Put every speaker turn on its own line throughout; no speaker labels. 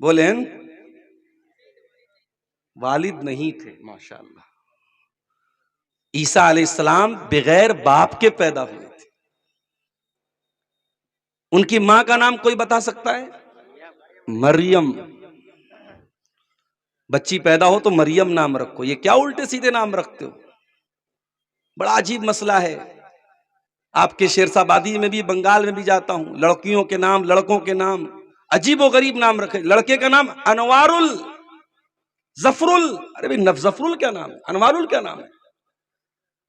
बोले वालिद नहीं थे। माशाअल्लाह, ईसा अलैहिस्सलाम बगैर बाप के पैदा हुए थे। उनकी मां का नाम कोई बता सकता है? मरियम। बच्ची पैदा हो तो मरियम नाम रखो, ये क्या उल्टे सीधे नाम रखते हो? बड़ा अजीब मसला है। आपके शेरशाबादी में भी, बंगाल में भी जाता हूं, लड़कियों के नाम, लड़कों के नाम अजीबो गरीब नाम रखे। लड़के का नाम अनवारुल, जफरुल। अरे भाई, जफरुल क्या नाम है? अनवारुल क्या नाम है?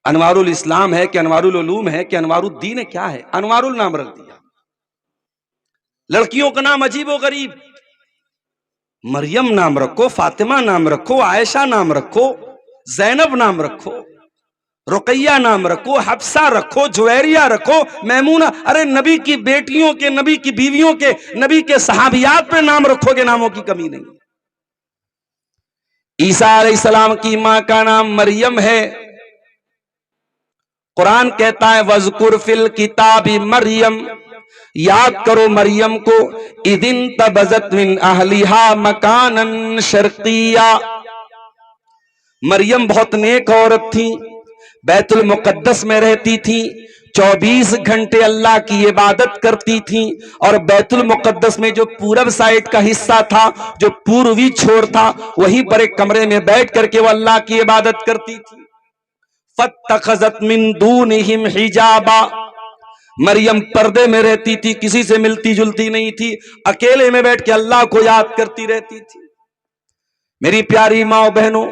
अनवारुल इस्लाम है कि अनवारुल उलूम है कि अनवारुद्दीन है? क्या है? अनवारुल नाम रख दिया। लड़कियों का नाम अजीबो गरीब। मरियम नाम रखो, फातिमा नाम रखो, आयशा नाम रखो, जैनब नाम रखो, रुकैया नाम रखो, हफ्सा रखो, जुवैरिया रखो, मैमूना। अरे नबी की बेटियों के, नबी की बीवियों के, नबी के सहाबियात पे नाम रखोगे, नामों की कमी नहीं। ईसा अलैहिस्सलाम की मां का नाम मरियम है। कुरान कहता है वज़कुर फिल किताबी मरियम, याद करो मरियम को, इदिन तबज़त मिन अहलिहा मकानन शर्किया। मरियम बहुत नेक औरत थी, बैतुल मुकद्दस में रहती थी, 24 घंटे अल्लाह की इबादत करती थी। और बैतुल मुकद्दस में जो पूरब साइड का हिस्सा था, जो पूर्वी छोर था, वहीं पर एक कमरे में बैठ करके वो अल्लाह की इबादत करती थी। फत्तखज़त मिन दूनिहिम हिजाबा, मरियम पर्दे में रहती थी, किसी से मिलती जुलती नहीं थी, अकेले में बैठ के अल्लाह को याद करती रहती थी। मेरी प्यारी माँ बहनों,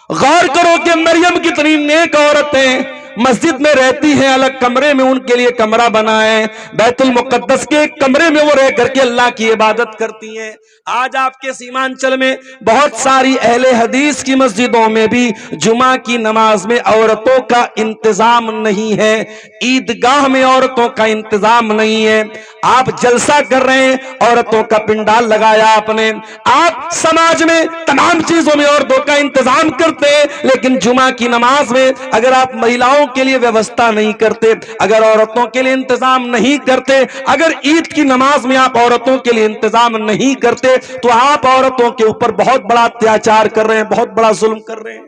गौर करो कि मरियम कितनी नेक औरत है। मस्जिद में रहती हैं, अलग कमरे में उनके लिए कमरा बना है, बैतुल मुकद्दस के एक कमरे में वो रह करके अल्लाह की इबादत करती हैं। आज आपके सीमांचल में बहुत सारी अहले हदीस की मस्जिदों में भी जुमा की नमाज में औरतों का इंतजाम नहीं है, ईदगाह में औरतों का इंतजाम नहीं है। आप जलसा कर रहे हैं, औरतों का पिंडाल लगाया आपने। आप समाज में तमाम चीजों में औरतों का इंतजाम करते हैं, लेकिन जुमा की नमाज में अगर आप महिलाओं के लिए व्यवस्था नहीं करते, अगर औरतों के लिए इंतजाम नहीं करते, अगर ईद की नमाज में आप औरतों के लिए इंतजाम नहीं करते, तो आप औरतों के ऊपर बहुत बड़ा अत्याचार कर रहे हैं, बहुत बड़ा जुल्म कर रहे हैं।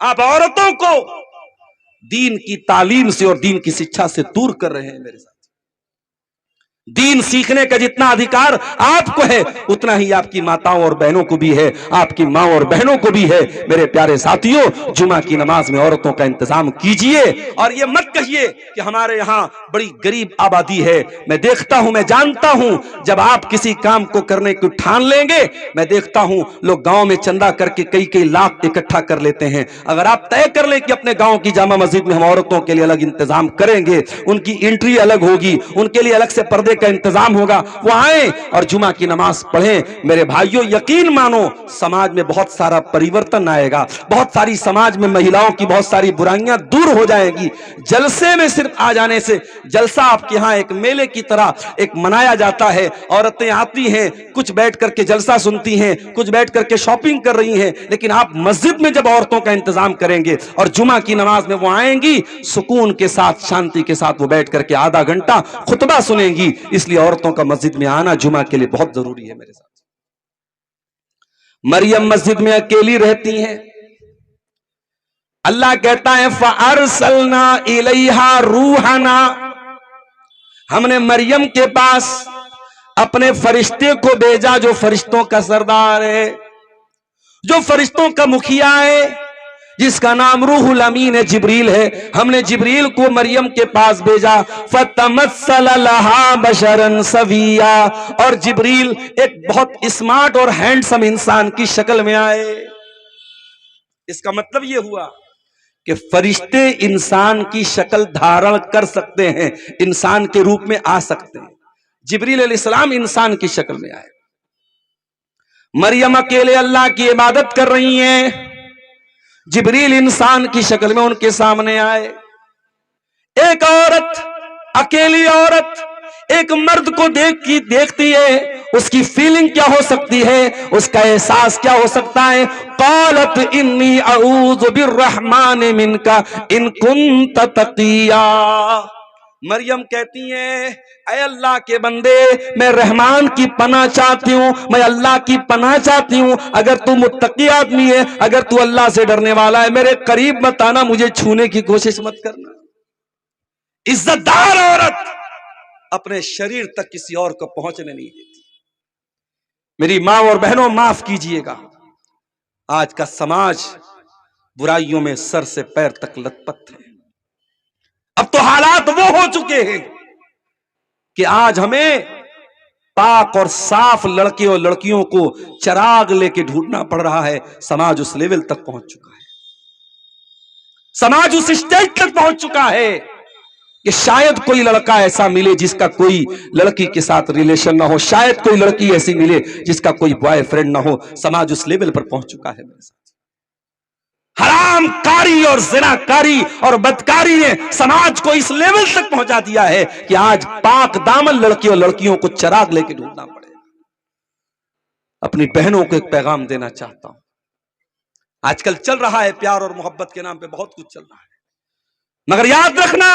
आप औरतों को दीन की तालीम से और दीन की शिक्षा से दूर कर रहे हैं। मेरे साथ दीन सीखने का जितना अधिकार आपको है, उतना ही आपकी माताओं और बहनों को भी है, आपकी माँ और बहनों को भी है। मेरे प्यारे साथियों, जुमा की नमाज में औरतों का इंतजाम कीजिए। और ये मत कहिए कि हमारे यहाँ बड़ी गरीब आबादी है। मैं देखता हूं, मैं जानता हूं, जब आप किसी काम को करने को ठान लेंगे, मैं देखता हूं लोग गांव में चंदा करके कई कई लाख इकट्ठा कर लेते हैं। अगर आप तय कर लें कि अपने गांव की जामा मस्जिद में हम औरतों के लिए अलग इंतजाम करेंगे, उनकी एंट्री अलग होगी, उनके लिए अलग से पर्दे का इंतजाम होगा, वो आए और जुमा की नमाज पढ़ें, मेरे भाइयों यकीन मानो समाज में बहुत सारा परिवर्तन आएगा। बहुत सारी समाज में महिलाओं की बहुत सारी बुराइयां दूर हो जाएगी। जलसे में सिर्फ आ जाने से, जलसा आपके यहाँ एक मेले की तरह एक मनाया जाता है, औरतें आती हैं, कुछ बैठ करके जलसा सुनती हैं, कुछ बैठ करके शॉपिंग कर रही हैं, लेकिन आप मस्जिद में जब औरतों का इंतजाम करेंगे और जुमा की नमाज में वो आएंगी, सुकून के साथ, शांति के साथ वो बैठ करके आधा घंटा खुतबा सुनेंगी। इसलिए औरतों का मस्जिद में आना जुमा के लिए बहुत जरूरी है। मेरे साथ मरियम मस्जिद में अकेली रहती हैं। अल्लाह कहता है फअरसलना इलैहा रूहना, हमने मरियम के पास अपने फरिश्ते को भेजा, जो फरिश्तों का सरदार है, जो फरिश्तों का मुखिया है, जिसका नाम रूहुल अमीन है, जिब्रील है। हमने जिब्रील को मरियम के पास भेजा। फतमस्सल लहा बशरन सविया, और जिब्रील एक बहुत स्मार्ट और हैंडसम इंसान की शक्ल में आए। इसका मतलब यह हुआ कि फरिश्ते इंसान की शक्ल धारण कर सकते हैं, इंसान के रूप में आ सकते हैं। जिब्रील अलैहिस्सलाम इंसान की शक्ल में आए। मरियम अकेले अल्लाह की इबादत कर रही हैं, जिब्रील इंसान की शक्ल में उनके सामने आए। एक औरत, अकेली औरत एक मर्द को देखती है, उसकी फीलिंग क्या हो सकती है, उसका एहसास क्या हो सकता है। क़ालत इन्नी अऊज़ु बिर्रहमानि मिनका इन कुन्त तक़िया, मरियम कहती हैं, ऐ अल्लाह के बंदे, मैं रहमान की पनाह चाहती हूँ, मैं अल्लाह की पनाह चाहती हूँ। अगर तू मुत्तकी आदमी है, अगर तू अल्लाह से डरने वाला है, मेरे करीब मत आना, मुझे छूने की कोशिश मत करना। इज्जतदार औरत अपने शरीर तक किसी और को पहुंचने नहीं देती। मेरी माँ और बहनों, माफ कीजिएगा, आज का समाज बुराइयों में सर से पैर तक लथपथ है। अब तो हालात वो हो चुके हैं कि आज हमें पाक और साफ लड़के और लड़कियों को चिराग लेके ढूंढना पड़ रहा है। समाज उस लेवल तक पहुंच चुका है, समाज उस स्टेज तक पहुंच चुका है कि शायद कोई लड़का ऐसा मिले जिसका कोई लड़की के साथ रिलेशन ना हो, शायद कोई लड़की ऐसी मिले जिसका कोई बॉयफ्रेंड ना हो। समाज उस लेवल पर पहुंच चुका है। मेरे साथ हरामकारी और ज़िनाकारी और बदकारी ने समाज को इस लेवल तक पहुंचा दिया है कि आज पाक दामन लड़के और लड़कियों को चिराग लेके ढूंढना पड़ेगा। अपनी बहनों को एक पैगाम देना चाहता हूं। आजकल चल रहा है प्यार और मोहब्बत के नाम पे बहुत कुछ चल रहा है, मगर याद रखना,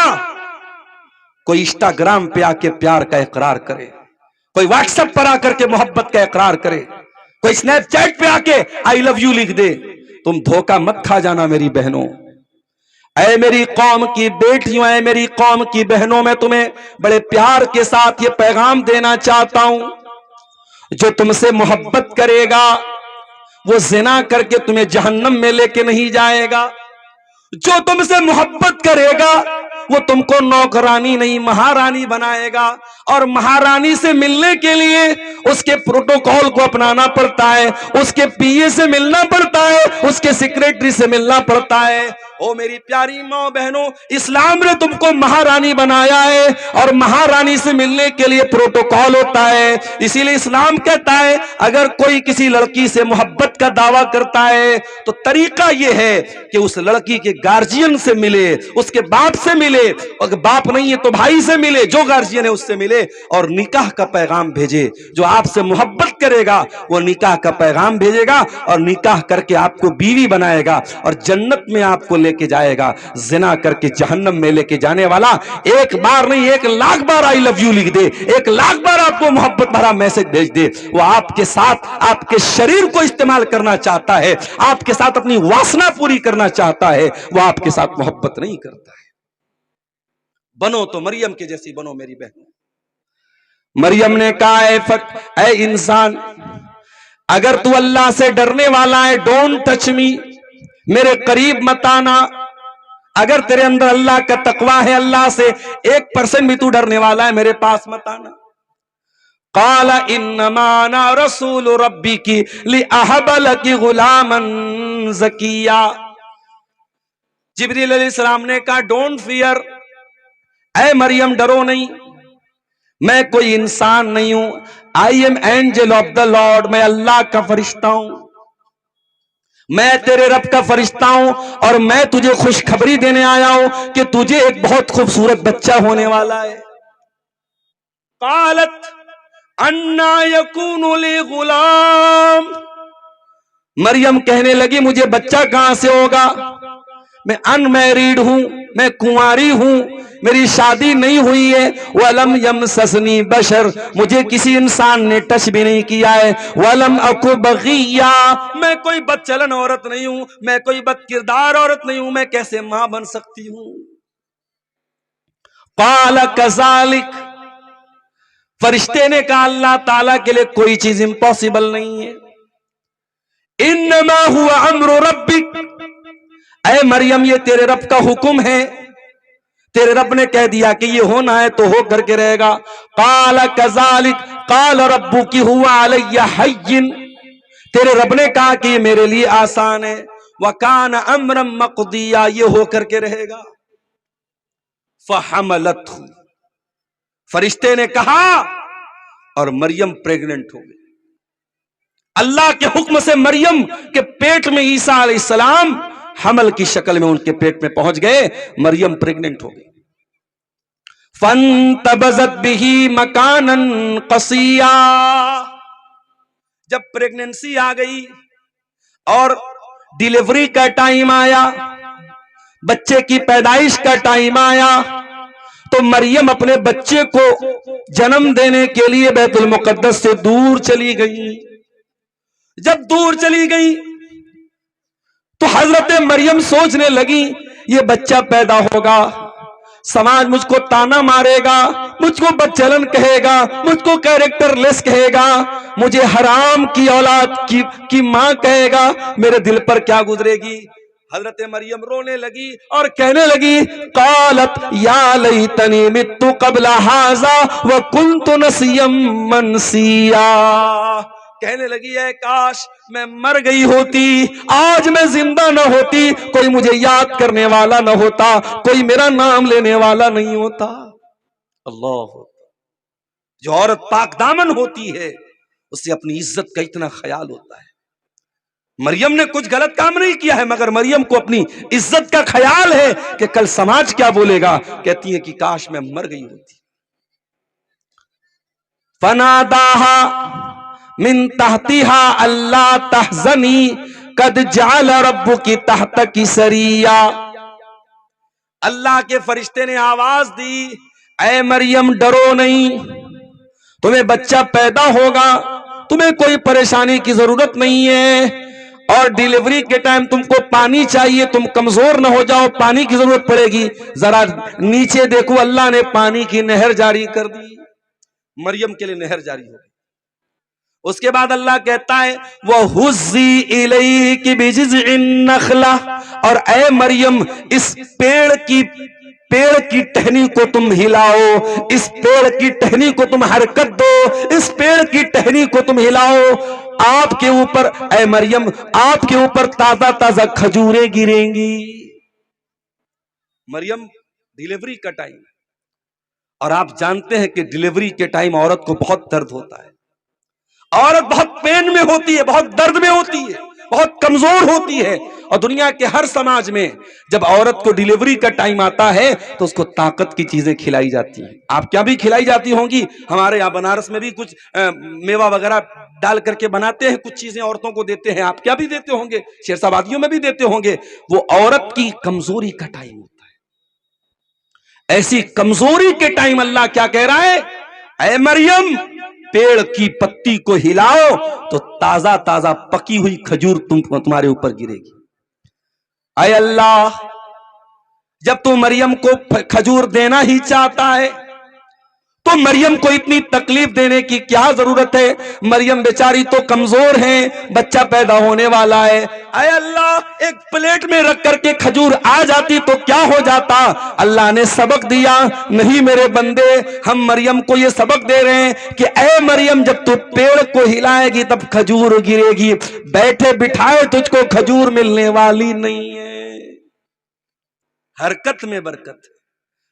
कोई इंस्टाग्राम पे आके प्यार का इकरार करे, कोई व्हाट्सएप पर आकर के मोहब्बत का इकरार करे, कोई स्नैपचैट पे आके आई लव यू लिख दे, तुम धोखा मत खा जाना मेरी बहनों। ऐ मेरी कौम की बेटियों, ऐ मेरी कौम की बहनों, मैं तुम्हें बड़े प्यार के साथ ये पैगाम देना चाहता हूं, जो तुमसे मोहब्बत करेगा वो जिना करके तुम्हें जहन्नम में लेके नहीं जाएगा। जो तुमसे मोहब्बत करेगा वो तुमको नौकरानी नहीं महारानी बनाएगा, और महारानी से मिलने के लिए उसके प्रोटोकॉल को अपनाना पड़ता है, उसके पीए से मिलना पड़ता है, उसके सेक्रेटरी से मिलना पड़ता है। ओ मेरी प्यारी माँ बहनों, इस्लाम ने तुमको महारानी बनाया है और महारानी से मिलने के लिए प्रोटोकॉल होता है। इसीलिए इस्लाम कहता है अगर कोई किसी लड़की से मोहब्बत का दावा करता है तो तरीका यह है कि उस लड़की के गार्जियन से मिले, उसके बाप से मिले, अगर बाप नहीं है तो भाई से मिले, जो गार्जियन है उससे मिले, और निकाह का पैगाम भेजे। जो आपसे मोहब्बत करेगा वो निकाह का पैगाम भेजेगा और निकाह करके आपको बीवी बनाएगा और जन्नत में आपको लेके जाएगा। जिना करके जहन्नम में लेके जाने वाला एक बार नहीं 1,00,000 बार आई लव यू लिख दे, 1,00,000 बार आपको मोहब्बत भरा मैसेज भेज दे, वो आपके साथ आपके शरीर को इस्तेमाल करना चाहता है, आपके साथ अपनी वासना पूरी करना चाहता है, वो आपके साथ मोहब्बत नहीं करता है। बनो तो मरियम के जैसी बनो मेरी बहनों। मरियम ने कहा, ऐ इंसान, अगर तू अल्लाह से डरने वाला है, डोंट टच मी, मेरे करीब मत आना। अगर तेरे अंदर अल्लाह का तकवा है, अल्लाह से 1% भी तू डरने वाला है, मेरे पास मत आना। काला इन्नमा अना रसूल रब्बिकी लिअहब लकी गुलामन ज़किया। जिब्रील अलैहिस्सलाम ने कहा, डोंट फियर, ऐ मरियम डरो नहीं, मैं कोई इंसान नहीं हूं, I am angel of the Lord, मैं अल्लाह का फरिश्ता हूं, मैं तेरे रब का फरिश्ता हूं और मैं तुझे खुशखबरी देने आया हूं कि तुझे एक बहुत खूबसूरत बच्चा होने वाला है। कालत अन्ना यकूनु ली गुलाम, मरियम कहने लगी मुझे बच्चा कहां से होगा, मैं अनमैरिड हूं, मैं कुंवारी हूं, मेरी शादी नहीं हुई है। वलम यमससनी बशर, मुझे किसी इंसान ने टच भी नहीं किया है। वलम अकु बगिया, मैं कोई बदचलन औरत नहीं हूं, मैं कोई बदकिरदार औरत नहीं हूं, मैं कैसे मां बन सकती हूं। काला कज़ालिक, फरिश्ते ने कहा अल्लाह ताला के लिए कोई चीज इम्पॉसिबल नहीं है। इन्नमा हुआ अम्रु रब्बिक, ऐ मरियम ये तेरे रब का हुक्म है, तेरे रब ने कह दिया कि ये होना है तो हो करके रहेगा। काला कज़ालिक काल रब्बुकी हुआ अलैया हय्यिन, तेरे रब ने कहा कि ये मेरे लिए आसान है। वकान अम्रम मक़दिया, ये हो करके रहेगा। फहमलतहु, फरिश्ते ने कहा और मरियम प्रेग्नेंट हो गई। अल्लाह के हुक्म से मरियम के पेट में ईसा अलैहिस्सलाम हमल की शक्ल में उनके पेट में पहुंच गए, मरियम प्रेग्नेंट हो गई। फंतबज़त बिही मकानन क़सिया, जब प्रेगनेंसी आ गई और डिलीवरी का टाइम आया, बच्चे की पैदाइश का टाइम आया, तो मरियम अपने बच्चे को जन्म देने के लिए बैतुल मुकद्दस से दूर चली गई। जब दूर चली गई तो हजरत मरियम सोचने लगी ये बच्चा पैदा होगा, समाज मुझको ताना मारेगा, मुझको बदचलन कहेगा, मुझको कैरेक्टरलेस कहेगा, मुझे हराम की औलाद की मां कहेगा, मेरे दिल पर क्या गुजरेगी। हजरत मरियम रोने लगी और कहने लगी कालत या लैतनी मित्तु क़ब्ल हाज़ा व कुन्तु नसियम मनसिया। कहने लगी है काश मैं मर गई होती, आज मैं जिंदा न होती, कोई मुझे याद करने वाला न होता, कोई मेरा नाम लेने वाला नहीं होता। अल्लाह, जो औरत पाकदामन होती है उससे अपनी इज्जत का इतना ख्याल होता है। मरियम ने कुछ गलत काम नहीं किया है, मगर मरियम को अपनी इज्जत का ख्याल है कि कल समाज क्या बोलेगा। कहती है कि काश मैं मर गई होती। फनादाहा मिन तहतिहा अल्लाह तहज़नी कद जअल रब्बुकी तहतकी सरिया। अल्लाह के फरिश्ते ने आवाज दी, ऐ मरियम डरो नहीं, तुम्हें बच्चा पैदा होगा, तुम्हें कोई परेशानी की जरूरत नहीं है। और डिलीवरी के टाइम तुमको पानी चाहिए, तुम कमजोर ना हो जाओ, पानी की जरूरत पड़ेगी। जरा नीचे देखो, अल्लाह ने पानी की नहर जारी कर दी, मरियम के लिए नहर जारी हो गई। उसके बाद अल्लाह कहता है वह हुज़्ज़ी इलैकी बिजिज़्इन नख़ला, और ऐ मरियम इस पेड़ की टहनी को तुम हिलाओ, इस पेड़ की टहनी को तुम हरकत दो, इस पेड़ की टहनी को तुम हिलाओ। आपके ऊपर ऐ मरियम, आपके ऊपर ताजा ताजा खजूरें गिरेंगी। मरियम डिलीवरी का टाइम, और आप जानते हैं कि डिलीवरी के टाइम औरत को बहुत दर्द होता है, औरत बहुत पेन में होती है, बहुत दर्द में होती है, बहुत कमजोर होती है। और दुनिया के हर समाज में जब औरत को डिलीवरी का टाइम आता है तो उसको ताकत की चीजें खिलाई जाती हैं। आप क्या भी खिलाई जाती होंगी, हमारे यहाँ बनारस में भी कुछ मेवा वगैरह डाल करके बनाते हैं, कुछ चीजें औरतों को देते हैं। आप क्या भी देते होंगे, शेरशाबादियों में भी देते होंगे। वो औरत की कमजोरी का टाइम होता है। ऐसी कमजोरी के टाइम अल्लाह क्या कह रहा है, ऐ मरियम पेड़ की पत्ती को हिलाओ तो ताजा ताजा पकी हुई खजूर तुम्हारे ऊपर गिरेगी। ऐ अल्लाह, जब तू मरियम को खजूर देना ही चाहता है तो मरियम को इतनी तकलीफ देने की क्या जरूरत है। मरियम बेचारी तो कमजोर है, बच्चा पैदा होने वाला है। ऐ अल्लाह, एक प्लेट में रख करके खजूर आ जाती तो क्या हो जाता। अल्लाह ने सबक दिया, नहीं मेरे बंदे, हम मरियम को ये सबक दे रहे हैं कि ऐ मरियम जब तू पेड़ को हिलाएगी तब खजूर गिरेगी, बैठे बिठाए तुझको खजूर मिलने वाली नहीं है। हरकत में बरकत।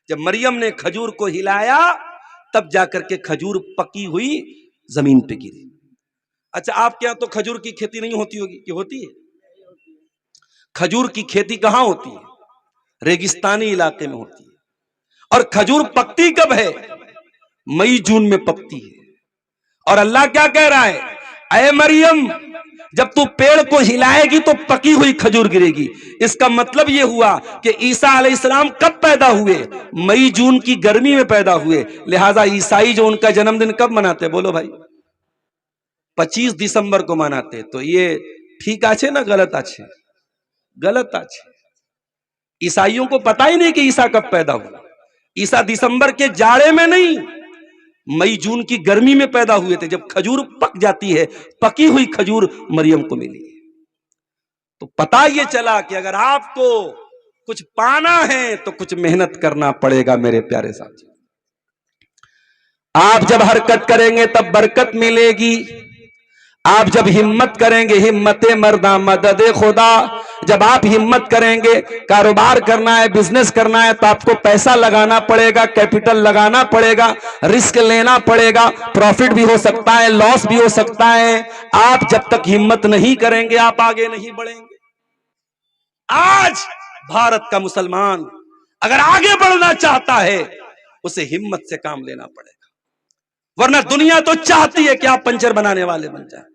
जब मरियम ने खजूर को हिलाया तब जाकर के खजूर पकी हुई जमीन पे गिरी। अच्छा, आपके यहां तो खजूर की खेती नहीं होती होगी कि होती है? खजूर की खेती कहां होती है? रेगिस्तानी इलाके में होती है। और खजूर पकती कब है? मई जून में पकती है। और अल्लाह क्या कह रहा है, ऐ मरियम जब तू पेड़ को हिलाएगी तो पकी हुई खजूर गिरेगी। इसका मतलब यह हुआ कि ईसा अलैहिस्सलाम कब पैदा हुए? मई जून की गर्मी में पैदा हुए। लिहाजा ईसाई जो उनका जन्मदिन कब मनाते, बोलो भाई? 25 दिसंबर को मनाते। तो ये ठीक आछे ना गलत आछे? गलत आछे। ईसाइयों को पता ही नहीं कि ईसा कब पैदा हुआ। ईसा दिसंबर के जाड़े में नहीं, मई जून की गर्मी में पैदा हुए थे, जब खजूर पक जाती है। पकी हुई खजूर मरियम को मिली। तो पता ये चला कि अगर आपको कुछ पाना है तो कुछ मेहनत करना पड़ेगा मेरे प्यारे साथी। आप जब हरकत करेंगे तब बरकत मिलेगी। आप जब हिम्मत करेंगे, हिम्मते मर्दा मददे खुदा, जब आप हिम्मत करेंगे, कारोबार करना है, बिजनेस करना है तो आपको पैसा लगाना पड़ेगा, कैपिटल लगाना पड़ेगा, रिस्क लेना पड़ेगा। प्रॉफिट भी हो सकता है, लॉस भी हो सकता है। आप जब तक हिम्मत नहीं करेंगे आप आगे नहीं बढ़ेंगे। आज भारत का मुसलमान अगर आगे बढ़ना चाहता है उसे हिम्मत से काम लेना पड़ेगा, वरना दुनिया तो चाहती है कि आप पंचर बनाने वाले बन जाए।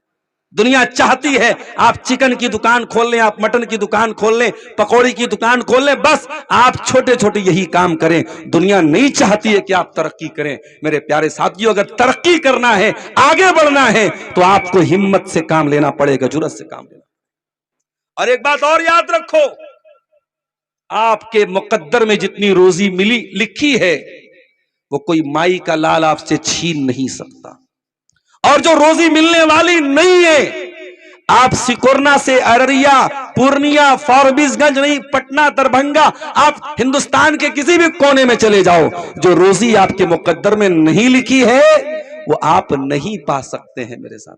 दुनिया चाहती है आप चिकन की दुकान खोल लें, आप मटन की दुकान खोल लें, पकौड़ी की दुकान खोल लें, बस आप छोटे छोटे यही काम करें। दुनिया नहीं चाहती है कि आप तरक्की करें। मेरे प्यारे साथियों, अगर तरक्की करना है, आगे बढ़ना है, तो आपको हिम्मत से काम लेना पड़ेगा, जुर्रत से काम लेना। और एक बात और याद रखो, आपके मुकद्दर में जितनी रोजी मिली लिखी है, वो कोई माई का लाल आपसे छीन नहीं सकता। और जो रोजी मिलने वाली नहीं है, आप सिकोरना से अररिया, पूर्णिया, फारबिसगंज नहीं, पटना, दरभंगा, आप हिंदुस्तान के किसी भी कोने में चले जाओ, जो रोजी आपके मुकद्दर में नहीं लिखी है वो आप नहीं पा सकते हैं मेरे साथ।